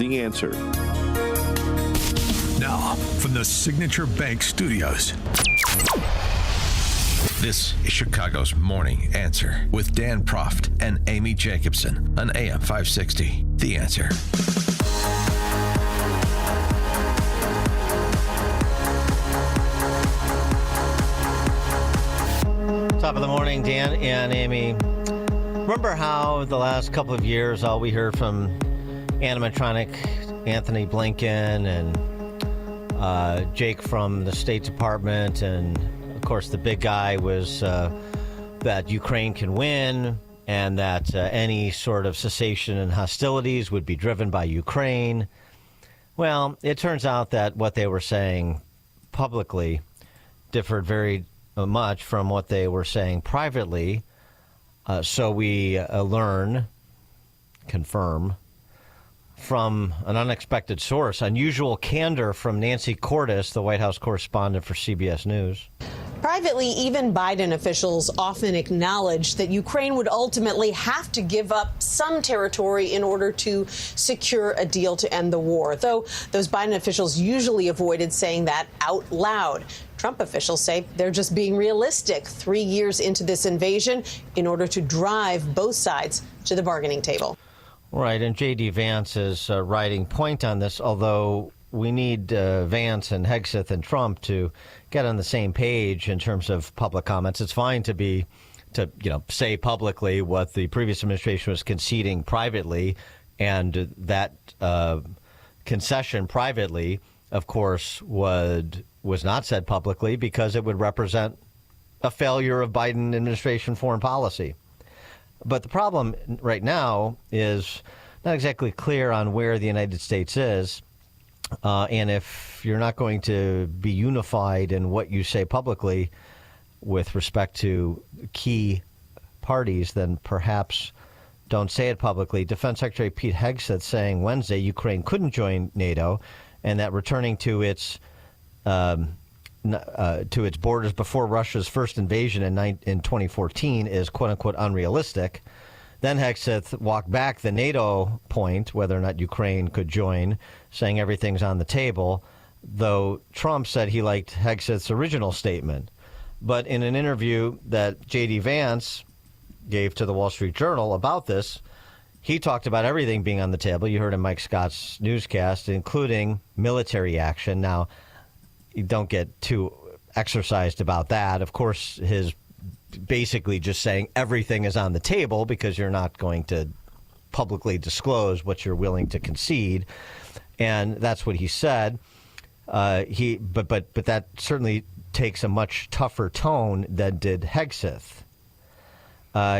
The Answer. Now, from the Signature Bank Studios. This is Chicago's Morning Answer with Dan Proft and Amy Jacobson on AM 560. The Answer. Top of the morning, Dan and Amy. Remember how the last couple of years all we heard from animatronic Anthony Blinken and Jake from the State Department, and of course the big guy was that Ukraine can win and that any sort of cessation in hostilities would be driven by Ukraine. Well, it turns out that what they were saying publicly differed very much from what they were saying privately. So we confirm from an unexpected source, unusual candor from Nancy Cordes, the White House correspondent for CBS News. Privately, even Biden officials often acknowledged that Ukraine would ultimately have to give up some territory in order to secure a deal to end the war, though those Biden officials usually avoided saying that out loud. Trump officials say they're just being realistic 3 years into this invasion in order to drive both sides to the bargaining table. Right, and J.D. Vance is writing point on this, although we need Vance and Hegseth and Trump to get on the same page in terms of public comments. It's fine to say publicly what the previous administration was conceding privately, and that concession privately, of course, was not said publicly because it would represent a failure of Biden administration foreign policy. But the problem right now is not exactly clear on where the United States is. And if you're not going to be unified in what you say publicly with respect to key parties, then perhaps don't say it publicly. Defense Secretary Pete Hegseth saying Wednesday Ukraine couldn't join NATO and that returning to its borders before Russia's first invasion in 2014 is quote-unquote unrealistic. Then Hegseth walked back the NATO point, whether or not Ukraine could join, saying everything's on the table, though Trump said he liked Hegseth's original statement. But in an interview that J.D. Vance gave to the Wall Street Journal about this, he talked about everything being on the table. You heard in Mike Scott's newscast, including military action. Now, you don't get too exercised about that. Of course, his basically just saying everything is on the table because you're not going to publicly disclose what you're willing to concede. And that's what he said. But that certainly takes a much tougher tone than did Hegseth.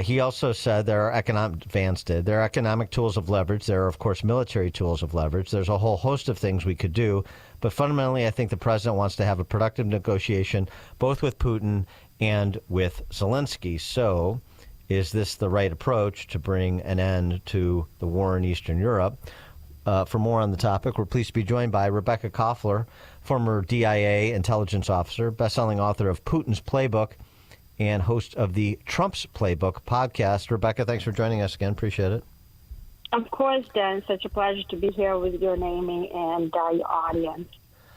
He also said Vance did, there are economic tools of leverage. There are, of course, military tools of leverage. There's a whole host of things we could do. But fundamentally, I think the president wants to have a productive negotiation, both with Putin and with Zelensky. So is this the right approach to bring an end to the war in Eastern Europe? For more on the topic, we're pleased to be joined by Rebekah Koffler, former DIA intelligence officer, best-selling author of Putin's Playbook, and host of the Trump's Playbook podcast. Rebekah, thanks for joining us again. Appreciate it. Of course, Dan. Such a pleasure to be here with you, Amy, and your audience.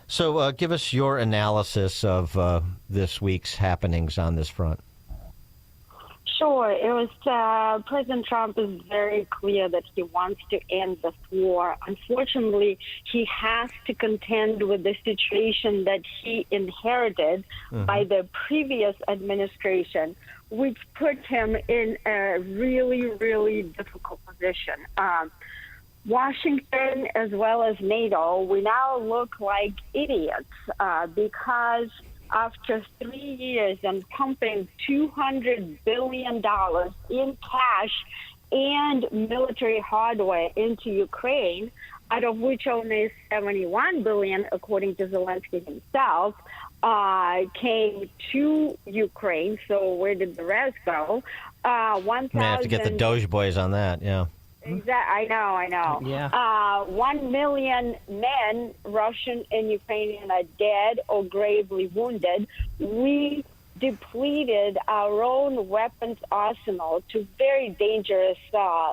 So give us your analysis of this week's happenings on this front. Sure. It was President Trump is very clear that he wants to end this war. Unfortunately, he has to contend with the situation that he inherited by the previous administration, which put him in a really, really difficult position. Washington, as well as NATO, we now look like idiots because after 3 years and pumping $200 billion in cash and military hardware into Ukraine, out of which only $71 billion, according to Zelensky himself, came to Ukraine. So where did the rest go? 1,000. May have to get the Doge boys on that, yeah. Exactly. I know. Yeah. 1 million men, Russian and Ukrainian, are dead or gravely wounded. We depleted our own weapons arsenal to very dangerous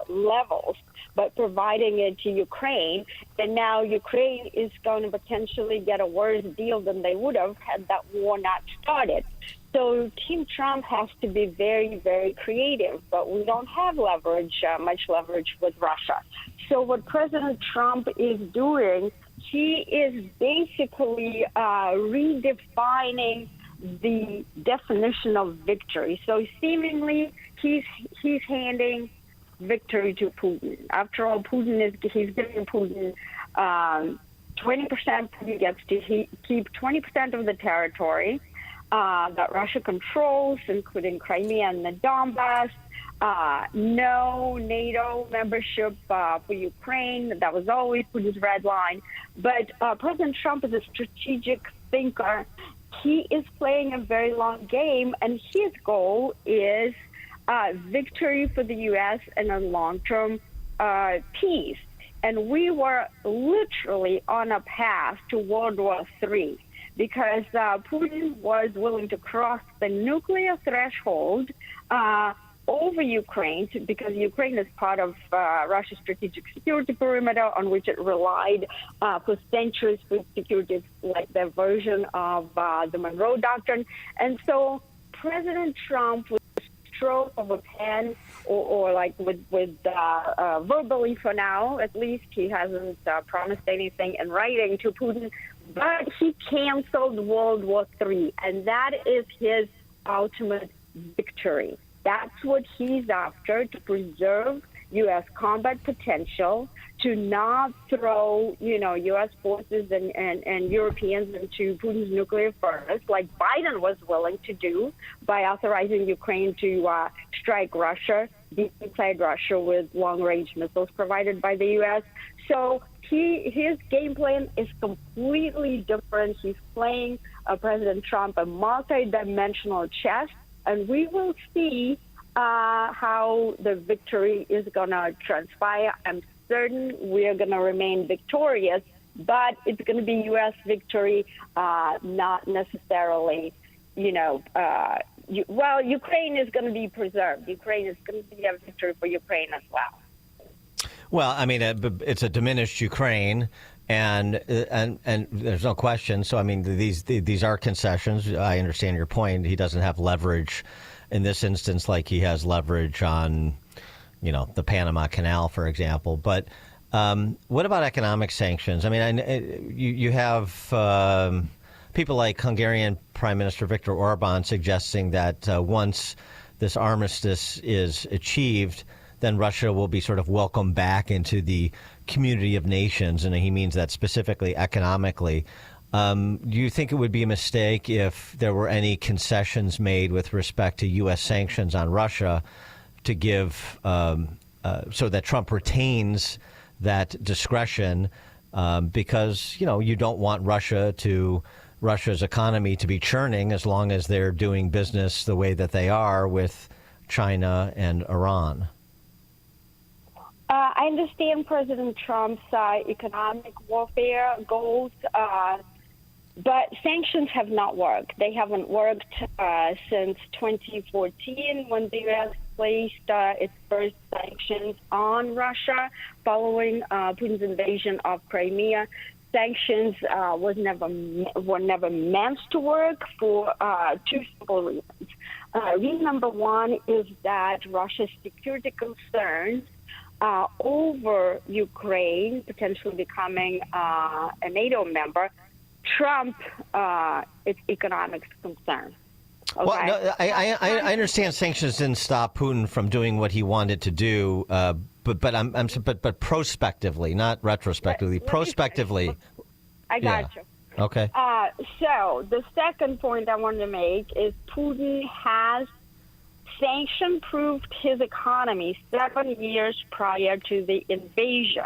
levels. but providing it to Ukraine. And now Ukraine is going to potentially get a worse deal than they would have had that war not started. So Team Trump has to be very, very creative, but we don't have leverage, much leverage with Russia. So what President Trump is doing, he is basically redefining the definition of victory. So seemingly he's handing victory to Putin. After all, he's giving Putin 20%. Putin gets to keep 20% of the territory that Russia controls, including Crimea and the Donbass. No NATO membership for Ukraine. That was always Putin's red line. But President Trump is a strategic thinker. He is playing a very long game, and his goal is victory for the U.S. and a long-term peace. And we were literally on a path to World War III because Putin was willing to cross the nuclear threshold over Ukraine because Ukraine is part of Russia's strategic security perimeter on which it relied for centuries for security, like their version of the Monroe Doctrine. And so President Trump, with a stroke of a pen or like with verbally for now, at least he hasn't promised anything in writing to Putin, but he canceled World War III, and that is his ultimate victory. That's what he's after, to preserve U.S. combat potential, to not throw, U.S. forces and Europeans into Putin's nuclear furnace, like Biden was willing to do by authorizing Ukraine to strike Russia, deep inside Russia, with long-range missiles provided by the U.S. So his game plan is completely different. He's playing President Trump a multi-dimensional chess, and we will see how the victory is going to transpire. I'm certain we are going to remain victorious, but it's going to be U.S. victory, not necessarily, Ukraine is going to be preserved. Ukraine is going to be a victory for Ukraine as well. Well, I mean, it's a diminished Ukraine, and there's no question. So, I mean, these are concessions. I understand your point. He doesn't have leverage in this instance like he has leverage on, the Panama Canal, for example. But what about economic sanctions? I mean, you have people like Hungarian Prime Minister Viktor Orban suggesting that once this armistice is achieved, then Russia will be sort of welcomed back into the community of nations, and he means that specifically economically. Do you think it would be a mistake if there were any concessions made with respect to U.S. sanctions on Russia to give so that Trump retains that discretion because, you don't want Russia's economy to be churning as long as they're doing business the way that they are with China and Iran? I understand President Trump's economic warfare goals, but sanctions have not worked. They haven't worked since 2014 when the U.S. placed its first sanctions on Russia following Putin's invasion of Crimea. Sanctions were never meant to work for two simple reasons. Reason number one is that Russia's security concerns over Ukraine potentially becoming a NATO member trump its economic concern. Okay? Well, no, I understand sanctions didn't stop Putin from doing what he wanted to do, but prospectively, not retrospectively. Prospectively, I got you. Okay. So the second point I wanted to make is Putin has sanction-proofed his economy 7 years prior to the invasion.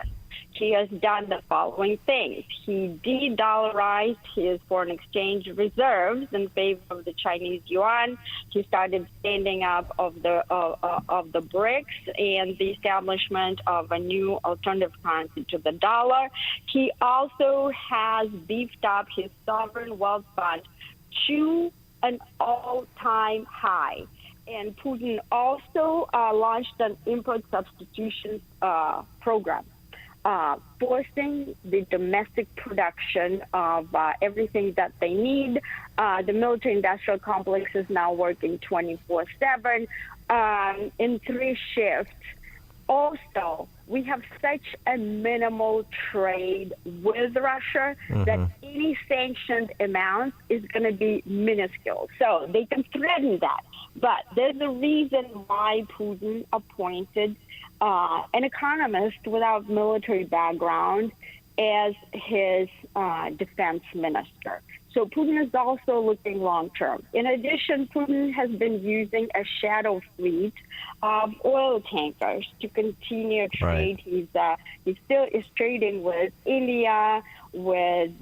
He has done the following things. He de-dollarized his foreign exchange reserves in favor of the Chinese yuan. He started standing up of the BRICS and the establishment of a new alternative currency to the dollar. He also has beefed up his sovereign wealth fund to an all-time high. And Putin also launched an import substitution program, forcing the domestic production of everything that they need. The military-industrial complex is now working 24/7 in 3 shifts. Also, we have such a minimal trade with Russia that any sanctioned amount is going to be minuscule. So they can threaten that. But there's a reason why Putin appointed an economist without military background as his defense minister. So Putin is also looking long-term. In addition, Putin has been using a shadow fleet of oil tankers to continue trade. Right. He still is trading with India, with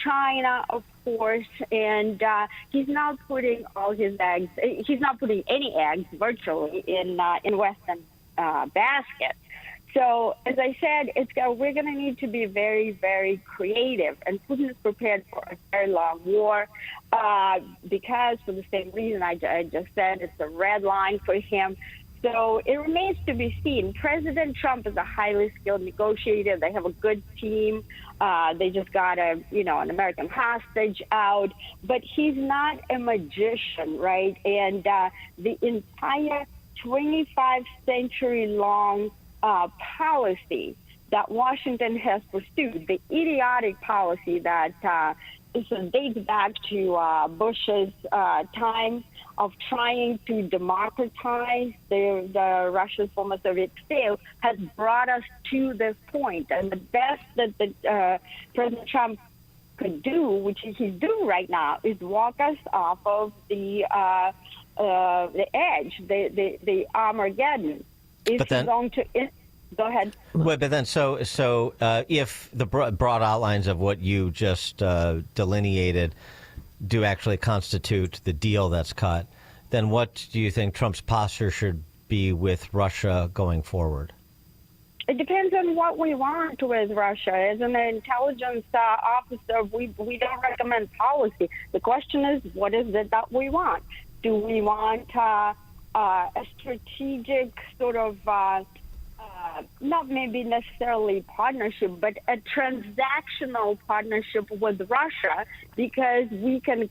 China, of course, and he's not putting all his eggs. He's not putting any eggs virtually in Western basket. So, as I said, we're going to need to be very, very creative. And Putin is prepared for a very long war because, for the same reason I just said, it's a red line for him. So it remains to be seen. President Trump is a highly skilled negotiator. They have a good team. They just got an American hostage out. But he's not a magician, right? And the entire 25-century-long policy that Washington has pursued, the idiotic policy that dates back to Bush's time of trying to democratize the Russian former Soviet state, has brought us to this point. And the best that President Trump could do, which he's doing right now, is walk us off of the edge, the Armageddon. Go ahead. Well, but then, so if the broad outlines of what you just delineated do actually constitute the deal that's cut, then what do you think Trump's posture should be with Russia going forward? It depends on what we want with Russia. As an intelligence officer, we don't recommend policy. The question is, what is it that we want? Do we want a strategic sort of, not maybe necessarily partnership, but a transactional partnership with Russia, because we can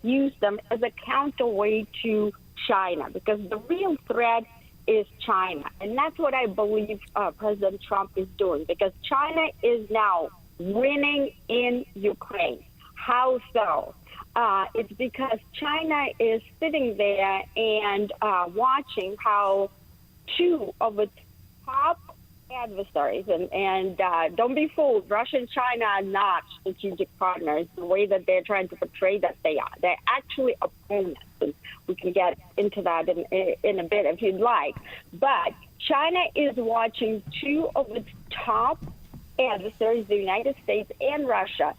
use them as a counterweight to China, because the real threat is China. And that's what I believe President Trump is doing, because China is now winning in Ukraine. How so? It's because China is sitting there and watching how 2 of its top adversaries, and don't be fooled, Russia and China are not strategic partners the way that they're trying to portray that they are. They're actually opponents. And we can get into that in a bit if you'd like. But China is watching 2 of its top adversaries, the United States and Russia,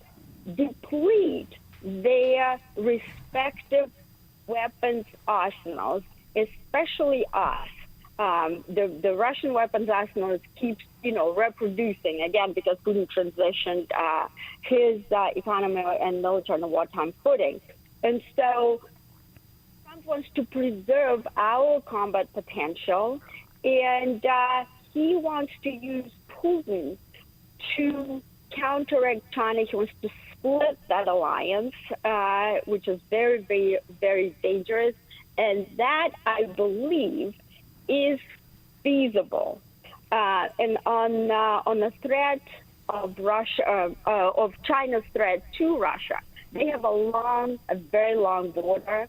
deplete their respective weapons arsenals, especially us. The Russian weapons arsenal keeps, reproducing, again, because Putin transitioned his economy and military on a wartime footing. And so Trump wants to preserve our combat potential, and he wants to use Putin to counteract China. He wants to split that alliance, which is very, very, very dangerous. And that, I believe, is feasible. And on the threat of Russia, of China's threat to Russia, they have a very long border.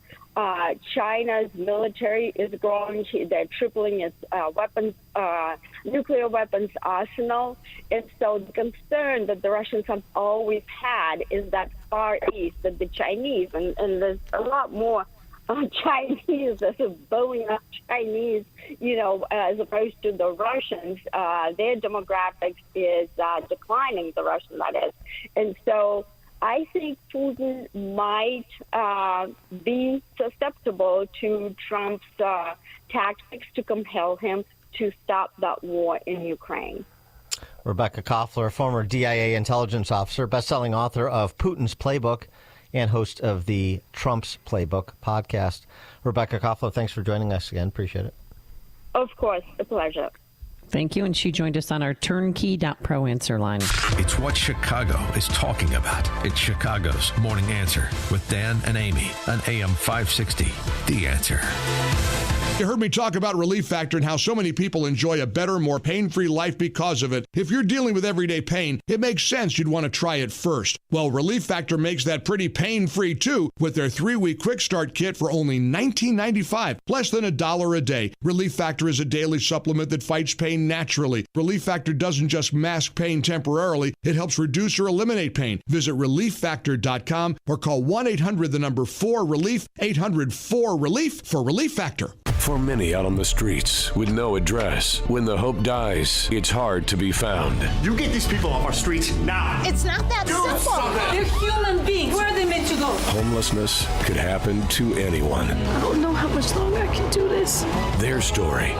China's military is growing. They're tripling its nuclear weapons arsenal. And so the concern that the Russians have always had is that Far East, that the Chinese, and there's a lot more Chinese, there's a Boeing of Chinese, as opposed to the Russians. Their demographics is declining, the Russians, that is. And so I think Putin might be susceptible to Trump's tactics to compel him to stop that war in Ukraine. Rebekah Koffler, former DIA intelligence officer, best-selling author of Putin's Playbook, and host of the Trump's Playbook podcast. Rebekah Koffler, thanks for joining us again. Appreciate it. Of course, a pleasure. Thank you. And she joined us on our turnkey.pro answer line. It's what Chicago is talking about. It's Chicago's Morning Answer with Dan and Amy on AM 560. The Answer. You heard me talk about Relief Factor and how so many people enjoy a better, more pain-free life because of it. If you're dealing with everyday pain, it makes sense you'd want to try it first. Well, Relief Factor makes that pretty pain-free too with their 3-week quick start kit for only $19.95, less than $1 a day. Relief Factor is a daily supplement that fights pain naturally. Relief Factor doesn't just mask pain temporarily, it helps reduce or eliminate pain. Visit relieffactor.com or call 1-800-4RELIEF, 800-4RELIEF for Relief Factor. For many out on the streets with no address, when the hope dies, it's hard to be found. You get these people off our streets now. It's not that simple. They're human beings. Where are they meant to go? Homelessness could happen to anyone. I don't know how much longer I can do this. Their story